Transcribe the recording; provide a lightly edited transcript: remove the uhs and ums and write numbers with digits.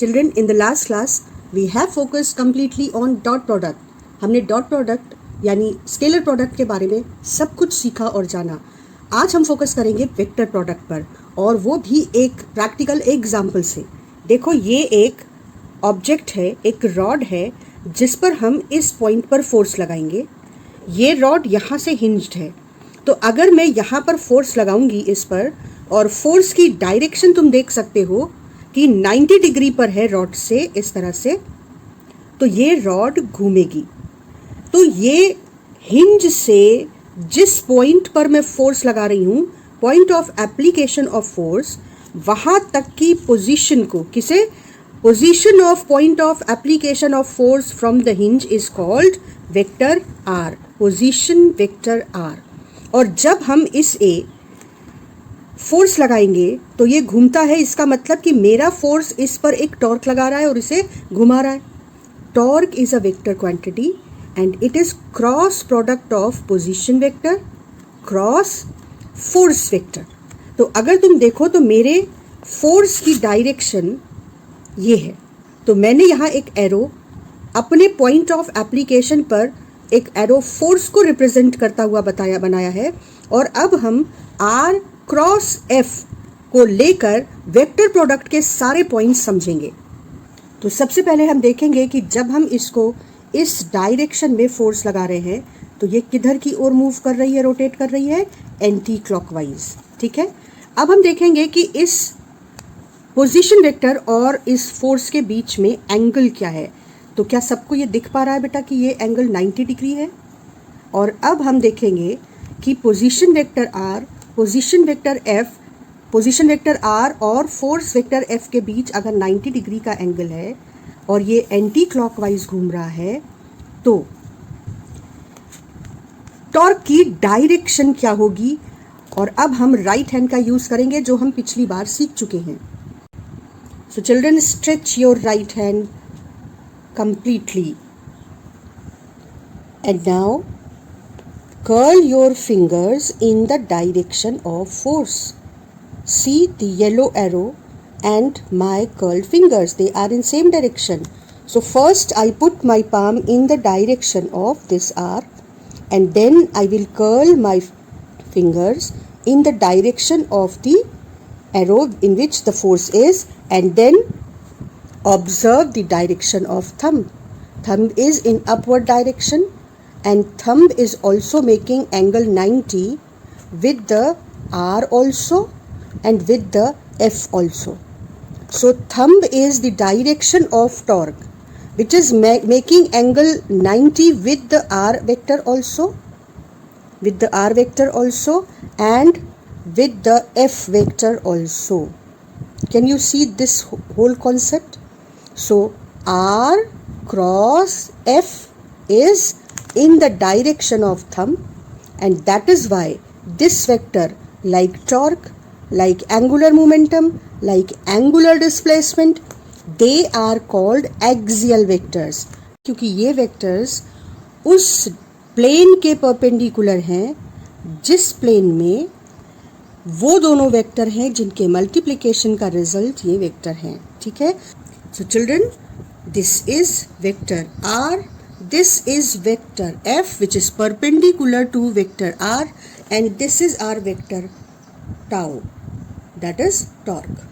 Children, in the last class, we have focused completely on dot product. हमने dot product यानी scalar product के बारे में सब कुछ सीखा और जाना. आज हम फोकस करेंगे वेक्टर प्रोडक्ट पर, और वो भी एक प्रैक्टिकल एग्जाम्पल से. देखो, ये एक ऑब्जेक्ट है, एक रॉड है जिस पर हम इस पॉइंट पर फोर्स लगाएंगे. ये रॉड यहाँ से हिंज्ड है, तो अगर मैं यहाँ पर फोर्स लगाऊंगी इस पर, और फोर्स की डायरेक्शन तुम देख सकते हो कि 90 डिग्री पर है रॉड से, इस तरह से, तो ये रॉड घूमेगी. तो ये हिंज से जिस पॉइंट पर मैं फोर्स लगा रही हूँ, point of application of force, वहाँ तक की पोजीशन को, किसे, position of point of application of force from the hinge is called vector R, position vector R. और जब हम इस ए फोर्स लगाएंगे तो ये घूमता है. इसका मतलब कि मेरा फोर्स इस पर एक टॉर्क लगा रहा है और इसे घुमा रहा है. Torque is a vector quantity and it is cross product of position vector cross force vector. तो अगर तुम देखो तो मेरे फोर्स की डायरेक्शन ये है, तो मैंने यहाँ एक एरो अपने पॉइंट ऑफ एप्लीकेशन पर, एक एरो फोर्स को रिप्रेजेंट करता हुआ बनाया है. और अब हम आर क्रॉस एफ को लेकर वेक्टर प्रोडक्ट के सारे पॉइंट्स समझेंगे. तो सबसे पहले हम देखेंगे कि जब हम इसको इस डायरेक्शन में फोर्स लगा रहे हैं तो ये किधर की ओर मूव कर रही है, रोटेट कर रही है, एंटी क्लॉकवाइज. ठीक है. अब हम देखेंगे कि इस पोजीशन वेक्टर और इस फोर्स के बीच में एंगल क्या है. तो क्या सबको ये दिख पा रहा है बेटा कि ये एंगल 90 डिग्री है. और अब हम देखेंगे कि position vector R, position vector F, position vector R और फोर्स वेक्टर एफ के बीच अगर 90 डिग्री का एंगल है और ये एंटी क्लॉकवाइज घूम रहा है, तो टॉर्क की डायरेक्शन क्या होगी. और अब हम राइट हैंड का यूज करेंगे जो हम पिछली बार सीख चुके हैं. So children, stretch your right hand completely, and now curl your fingers in the direction of force. See the yellow arrow and my curled fingers, they are in same direction. So first I put my palm in the direction of this R, and then I will curl my fingers in the direction of the arrow in which the force is, and then observe the direction of thumb. Thumb is in upward direction and thumb is also making angle 90 with the R also and with the F also. So thumb is the direction of torque, which is making angle 90 with the R vector also, and with the F vector also. Can you see this whole concept? So R cross F is in the direction of thumb, and that is why this vector, like torque, like angular momentum, like angular displacement, they are called axial vectors. क्योंकि ये vectors उस plane के perpendicular हैं जिस plane में वो दोनों vector हैं जिनके मल्टीप्लिकेशन का रिजल्ट ये वेक्टर हैं. ठीक है. So children, this is vector R, this is vector F which is perpendicular to vector R, and this is our vector tau, that is torque.